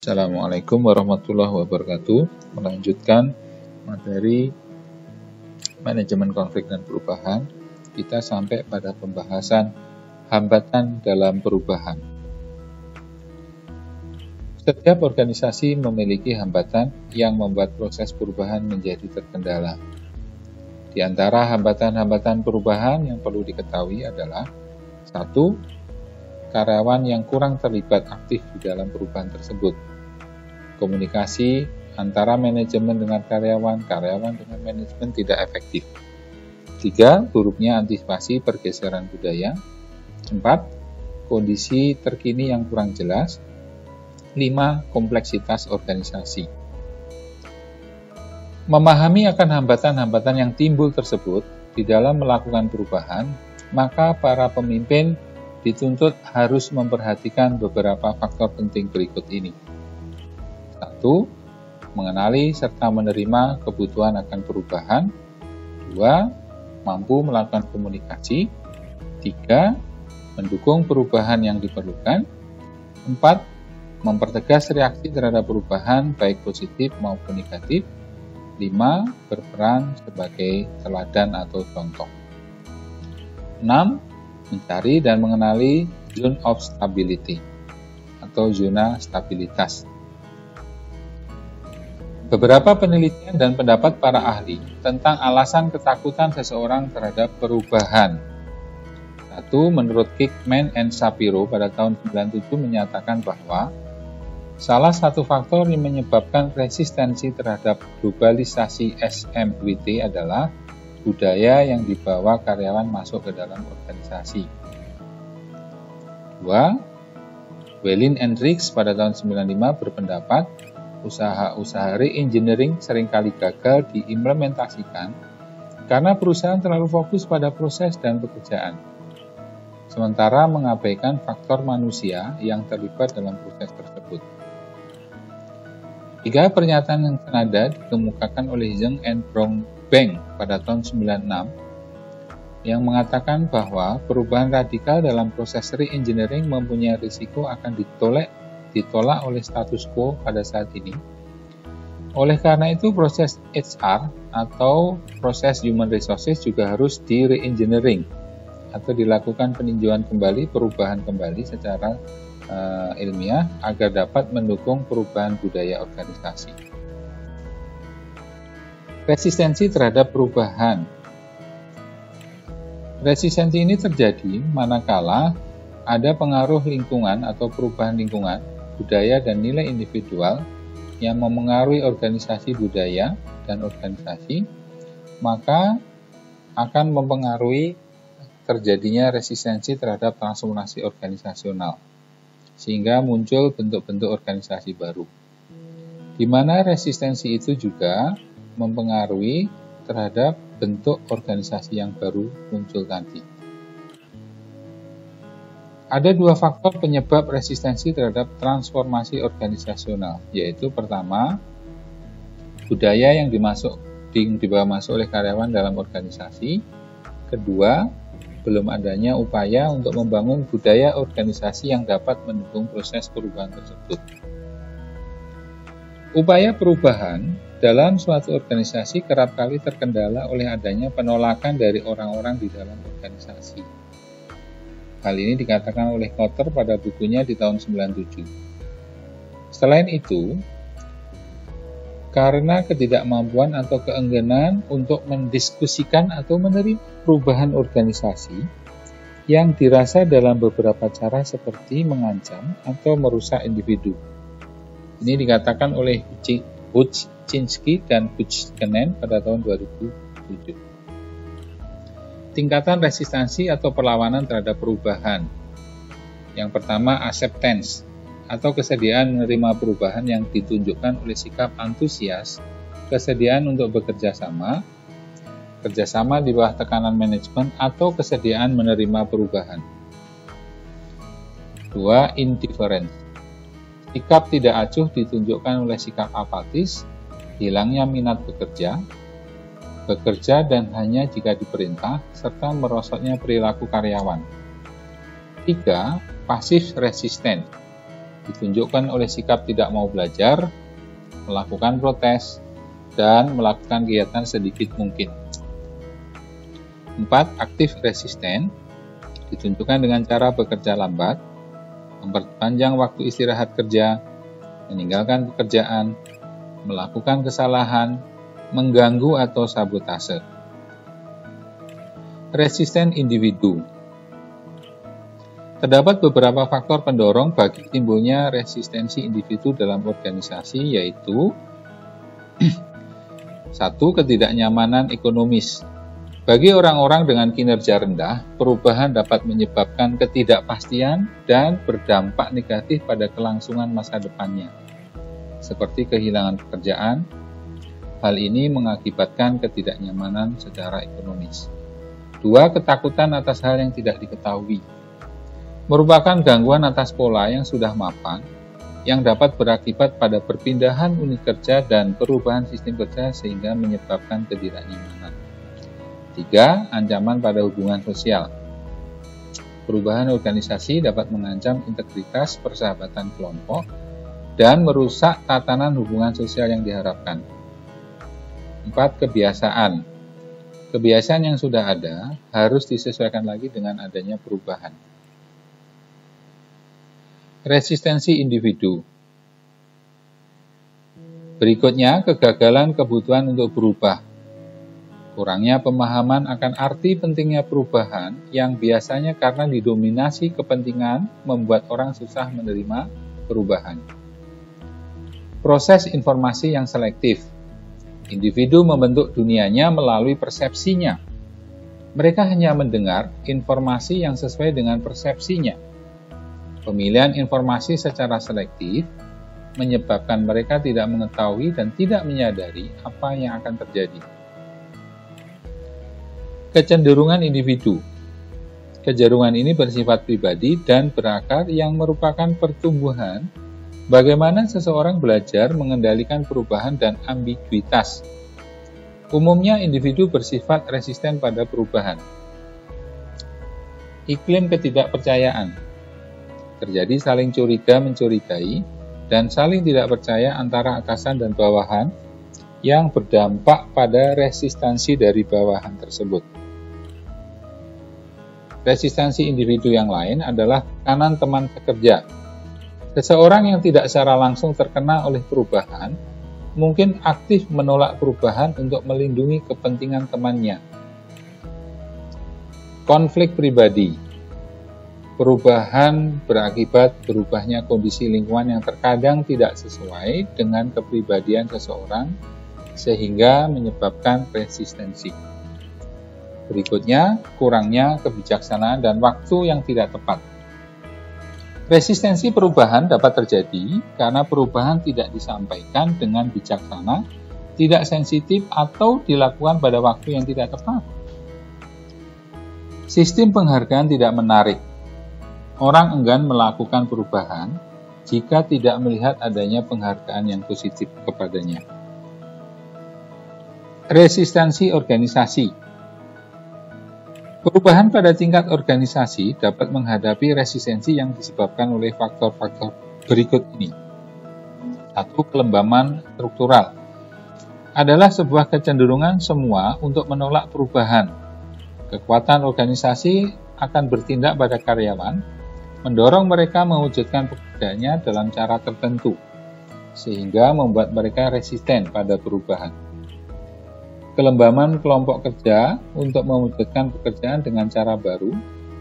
Assalamualaikum warahmatullahi wabarakatuh. Melanjutkan materi manajemen konflik dan perubahan, kita sampai pada pembahasan hambatan dalam perubahan. Setiap organisasi memiliki hambatan yang membuat proses perubahan menjadi terkendala. Di antara hambatan-hambatan perubahan yang perlu diketahui adalah 1. Karyawan yang kurang terlibat aktif di dalam perubahan tersebut. Komunikasi antara manajemen dengan karyawan dengan manajemen tidak efektif. 3. Buruknya antisipasi pergeseran budaya. 4. Kondisi terkini yang kurang jelas. 5. Kompleksitas organisasi. Memahami akan hambatan-hambatan yang timbul tersebut di dalam melakukan perubahan, maka para pemimpin dituntut harus memperhatikan beberapa faktor penting berikut ini. 1. Mengenali serta menerima kebutuhan akan perubahan. 2. Mampu melakukan komunikasi. 3. Mendukung perubahan yang diperlukan. 4. Mempertegas reaksi terhadap perubahan baik positif maupun negatif. 5. Berperan sebagai teladan atau contoh. 6. Mencari dan mengenali zone of stability atau zona stabilitas. Beberapa penelitian dan pendapat para ahli tentang alasan ketakutan seseorang terhadap perubahan. 1. Menurut Kickman and Shapiro pada tahun 1997 menyatakan bahwa salah satu faktor yang menyebabkan resistensi terhadap globalisasi SMWT adalah budaya yang dibawa karyawan masuk ke dalam organisasi. 2. Wellin and Riggs pada tahun 1995 berpendapat usaha-usaha re-engineering seringkali gagal diimplementasikan karena perusahaan terlalu fokus pada proses dan pekerjaan, sementara mengabaikan faktor manusia yang terlibat dalam proses tersebut. 3. Pernyataan yang senada dikemukakan oleh Zheng and Brownbank pada tahun 1996 yang mengatakan bahwa perubahan radikal dalam proses re-engineering mempunyai risiko akan ditolak oleh status quo pada saat ini. Oleh karena itu, proses HR atau proses human resources juga harus di re-engineering atau dilakukan peninjauan kembali, perubahan kembali secara ilmiah agar dapat mendukung perubahan budaya organisasi. Resistensi terhadap perubahan. Resistensi ini terjadi manakala ada pengaruh lingkungan atau perubahan lingkungan, budaya dan nilai individual yang memengaruhi organisasi budaya dan organisasi, maka akan mempengaruhi terjadinya resistensi terhadap transformasi organisasional, sehingga muncul bentuk-bentuk organisasi baru, di mana resistensi itu juga mempengaruhi terhadap bentuk organisasi yang baru muncul tadi. Ada dua faktor penyebab resistensi terhadap transformasi organisasional, yaitu pertama, budaya yang dibawa masuk oleh karyawan dalam organisasi. Kedua, belum adanya upaya untuk membangun budaya organisasi yang dapat mendukung proses perubahan tersebut. Upaya perubahan dalam suatu organisasi kerap kali terkendala oleh adanya penolakan dari orang-orang di dalam organisasi. Hal ini dikatakan oleh Kotter pada bukunya di tahun 97. Selain itu, karena ketidakmampuan atau keengganan untuk mendiskusikan atau menerima perubahan organisasi yang dirasa dalam beberapa cara seperti mengancam atau merusak individu. Ini dikatakan oleh Hutchinski dan Buchanan pada tahun 2007. Tingkatan resistansi atau perlawanan terhadap perubahan. Yang pertama, acceptance atau kesediaan menerima perubahan yang ditunjukkan oleh sikap antusias, kesediaan untuk bekerja sama, kerjasama di bawah tekanan manajemen, atau kesediaan menerima perubahan. 2. Indifference. Sikap tidak acuh ditunjukkan oleh sikap apatis, hilangnya minat bekerja dan hanya jika diperintah, serta merosotnya perilaku karyawan. 3. Passive resistance. ditunjukkan oleh sikap tidak mau belajar, melakukan protes, dan melakukan kegiatan sedikit mungkin. 4. Aktif resisten, ditunjukkan dengan cara bekerja lambat, memperpanjang waktu istirahat kerja, meninggalkan pekerjaan, melakukan kesalahan, mengganggu atau sabotase. Resisten individu. Terdapat beberapa faktor pendorong bagi timbulnya resistensi individu dalam organisasi, yaitu 1. Ketidaknyamanan ekonomis. Bagi orang-orang dengan kinerja rendah, perubahan dapat menyebabkan ketidakpastian dan berdampak negatif pada kelangsungan masa depannya, seperti kehilangan pekerjaan. Hal ini mengakibatkan ketidaknyamanan secara ekonomis. 2. Ketakutan atas hal yang tidak diketahui. Merupakan gangguan atas pola yang sudah mapan, yang dapat berakibat pada perpindahan unit kerja dan perubahan sistem kerja sehingga menyebabkan ketidaknyamanan. 3. Ancaman pada hubungan sosial. Perubahan organisasi dapat mengancam integritas persahabatan kelompok dan merusak tatanan hubungan sosial yang diharapkan. 4. Kebiasaan. Kebiasaan yang sudah ada harus disesuaikan lagi dengan adanya perubahan. Resistensi individu. Berikutnya, kegagalan kebutuhan untuk berubah. Kurangnya pemahaman akan arti pentingnya perubahan yang biasanya karena didominasi kepentingan membuat orang susah menerima perubahan. Proses informasi yang selektif. Individu membentuk dunianya melalui persepsinya. Mereka hanya mendengar informasi yang sesuai dengan persepsinya. Pemilihan informasi secara selektif menyebabkan mereka tidak mengetahui dan tidak menyadari apa yang akan terjadi. Kecenderungan individu. Kecenderungan ini bersifat pribadi dan berakar yang merupakan pertumbuhan bagaimana seseorang belajar mengendalikan perubahan dan ambiguitas. Umumnya individu bersifat resisten pada perubahan. Iklim ketidakpercayaan. Terjadi saling curiga-mencurigai dan saling tidak percaya antara atasan dan bawahan yang berdampak pada resistensi dari bawahan tersebut. Resistensi individu yang lain adalah tekanan teman pekerja. Seseorang yang tidak secara langsung terkena oleh perubahan mungkin aktif menolak perubahan untuk melindungi kepentingan temannya. Konflik pribadi. Perubahan berakibat berubahnya kondisi lingkungan yang terkadang tidak sesuai dengan kepribadian seseorang sehingga menyebabkan resistensi. Berikutnya, kurangnya kebijaksanaan dan waktu yang tidak tepat. Resistensi perubahan dapat terjadi karena perubahan tidak disampaikan dengan bijaksana, tidak sensitif, atau dilakukan pada waktu yang tidak tepat. Sistem penghargaan tidak menarik. Orang enggan melakukan perubahan jika tidak melihat adanya penghargaan yang positif kepadanya. Resistensi organisasi. Perubahan pada tingkat organisasi dapat menghadapi resistensi yang disebabkan oleh faktor-faktor berikut ini. 1. Kelembaman struktural. Adalah sebuah kecenderungan semua untuk menolak perubahan. Kekuatan organisasi akan bertindak pada karyawan, mendorong mereka mewujudkan pekerjaannya dalam cara tertentu, sehingga membuat mereka resisten pada perubahan. Kelembaman kelompok kerja untuk mewujudkan pekerjaan dengan cara baru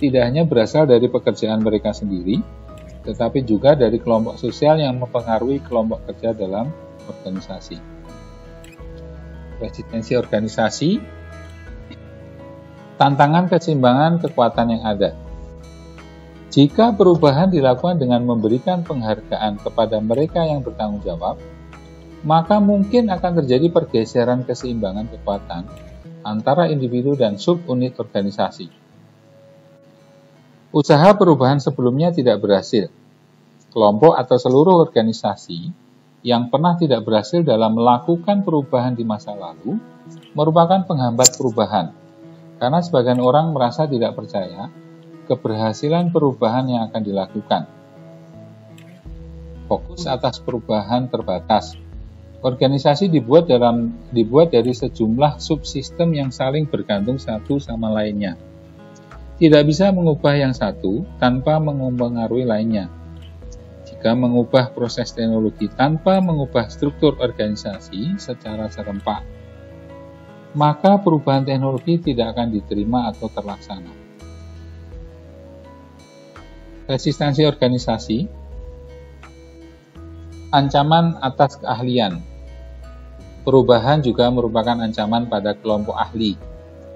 tidak hanya berasal dari pekerjaan mereka sendiri, tetapi juga dari kelompok sosial yang mempengaruhi kelompok kerja dalam organisasi. Resistensi organisasi, tantangan keseimbangan kekuatan yang ada. Jika perubahan dilakukan dengan memberikan penghargaan kepada mereka yang bertanggung jawab, maka mungkin akan terjadi pergeseran keseimbangan kekuatan antara individu dan subunit organisasi. Usaha perubahan sebelumnya tidak berhasil. Kelompok atau seluruh organisasi yang pernah tidak berhasil dalam melakukan perubahan di masa lalu merupakan penghambat perubahan, karena sebagian orang merasa tidak percaya keberhasilan perubahan yang akan dilakukan. fokus atas perubahan terbatas. Organisasi dibuat dari sejumlah subsistem yang saling bergantung satu sama lainnya. Tidak bisa mengubah yang satu tanpa mempengaruhi lainnya. Jika mengubah proses teknologi tanpa mengubah struktur organisasi secara serempak, maka perubahan teknologi tidak akan diterima atau terlaksana. Resistensi organisasi, ancaman atas keahlian. Perubahan juga merupakan ancaman pada kelompok ahli.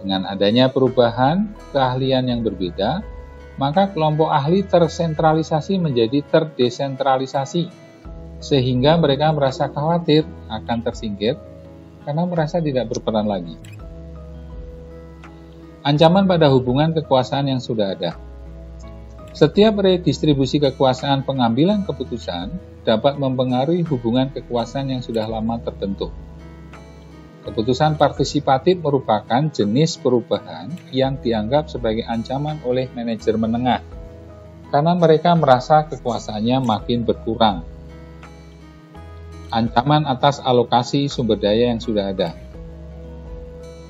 Dengan adanya perubahan keahlian yang berbeda, maka kelompok ahli tersentralisasi menjadi terdesentralisasi, sehingga mereka merasa khawatir akan tersingkir karena merasa tidak berperan lagi. Ancaman pada hubungan kekuasaan yang sudah ada. Setiap redistribusi kekuasaan pengambilan keputusan dapat mempengaruhi hubungan kekuasaan yang sudah lama terbentuk. Keputusan partisipatif merupakan jenis perubahan yang dianggap sebagai ancaman oleh manajer menengah, karena mereka merasa kekuasaannya makin berkurang. Ancaman atas alokasi sumber daya yang sudah ada.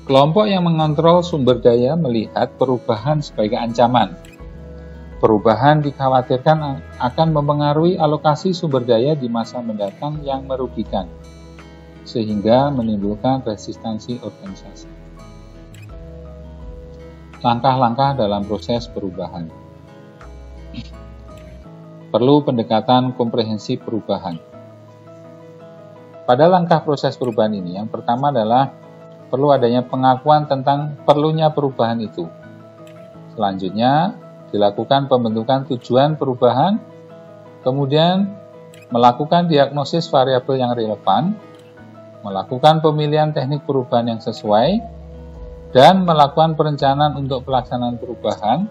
Kelompok yang mengontrol sumber daya melihat perubahan sebagai ancaman. Perubahan dikhawatirkan akan mempengaruhi alokasi sumber daya di masa mendatang yang merugikan, sehingga menimbulkan resistensi organisasi. Langkah-langkah dalam proses perubahan. Perlu pendekatan komprehensif perubahan. Pada langkah proses perubahan ini, yang pertama adalah perlu adanya pengakuan tentang perlunya perubahan itu. Selanjutnya, dilakukan pembentukan tujuan perubahan, kemudian melakukan diagnosis variabel yang relevan, melakukan pemilihan teknik perubahan yang sesuai, dan melakukan perencanaan untuk pelaksanaan perubahan,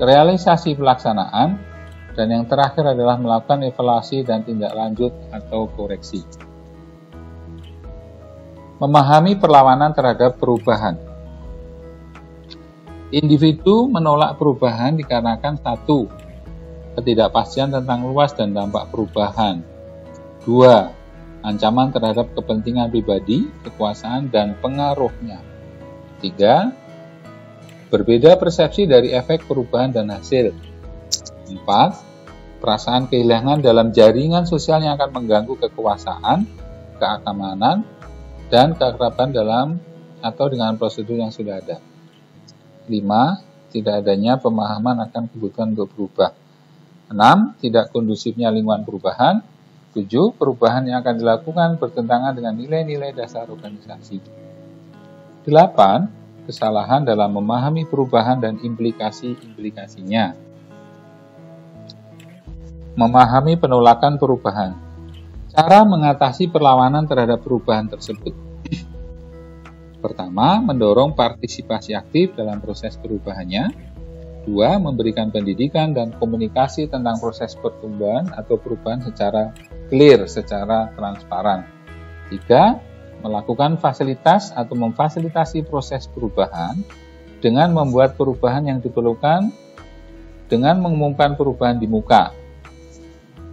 realisasi pelaksanaan, dan yang terakhir adalah melakukan evaluasi dan tindak lanjut atau koreksi. Memahami perlawanan terhadap perubahan. Individu menolak perubahan dikarenakan 1. Ketidakpastian tentang luas dan dampak perubahan. 2. Ancaman terhadap kepentingan pribadi, kekuasaan, dan pengaruhnya. 3. Berbeda persepsi dari efek perubahan dan hasil. 4. Perasaan kehilangan dalam jaringan sosial yang akan mengganggu kekuasaan, keamanan, dan keakraban dalam atau dengan prosedur yang sudah ada. 5. Tidak adanya pemahaman akan kebutuhan untuk berubah. 6. Tidak kondusifnya lingkungan perubahan. 7. Perubahan yang akan dilakukan bertentangan dengan nilai-nilai dasar organisasi. 8. Kesalahan dalam memahami perubahan dan implikasi-implikasinya. Memahami penolakan perubahan. Cara mengatasi perlawanan terhadap perubahan tersebut. Pertama, mendorong partisipasi aktif dalam proses perubahannya. 2. Memberikan pendidikan dan komunikasi tentang proses pertumbuhan atau perubahan secara clear, secara transparan. 3. Melakukan fasilitas atau memfasilitasi proses perubahan dengan membuat perubahan yang diperlukan dengan mengumumkan perubahan di muka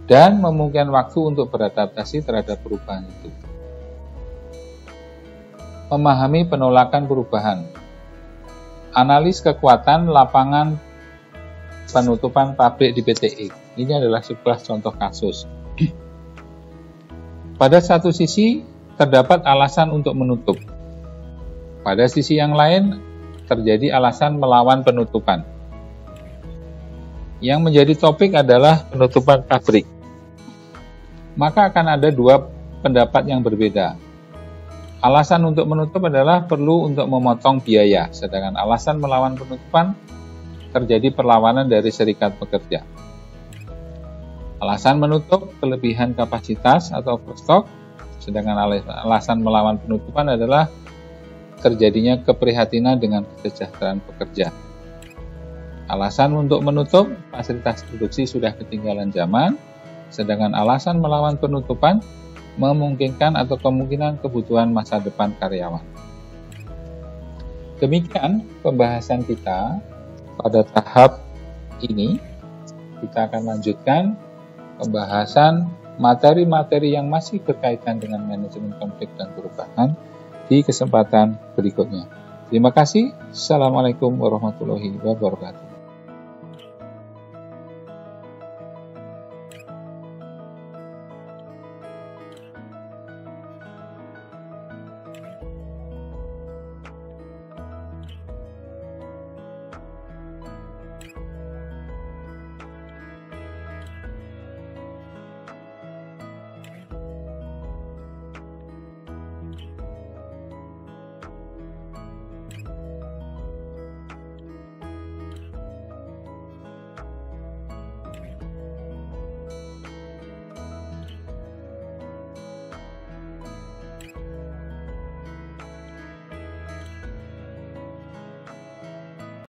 dan memungkinkan waktu untuk beradaptasi terhadap perubahan itu. Memahami penolakan perubahan. Analis kekuatan lapangan penutupan pabrik di PTI. Ini adalah sebuah contoh kasus. Pada satu sisi, terdapat alasan untuk menutup. Pada sisi yang lain, terjadi alasan melawan penutupan. Yang menjadi topik adalah penutupan pabrik. Maka akan ada dua pendapat yang berbeda. Alasan untuk menutup adalah perlu untuk memotong biaya, sedangkan alasan melawan penutupan terjadi perlawanan dari serikat pekerja. Alasan menutup kelebihan kapasitas atau overstock, sedangkan alasan melawan penutupan adalah terjadinya keprihatinan dengan kesejahteraan pekerja. Alasan untuk menutup, fasilitas produksi sudah ketinggalan zaman, sedangkan alasan melawan penutupan memungkinkan atau kemungkinan kebutuhan masa depan karyawan. Demikian pembahasan kita pada tahap ini. kita akan lanjutkan pembahasan materi-materi yang masih berkaitan dengan manajemen konflik dan perubahan di kesempatan berikutnya. Terima kasih. Assalamualaikum warahmatullahi wabarakatuh.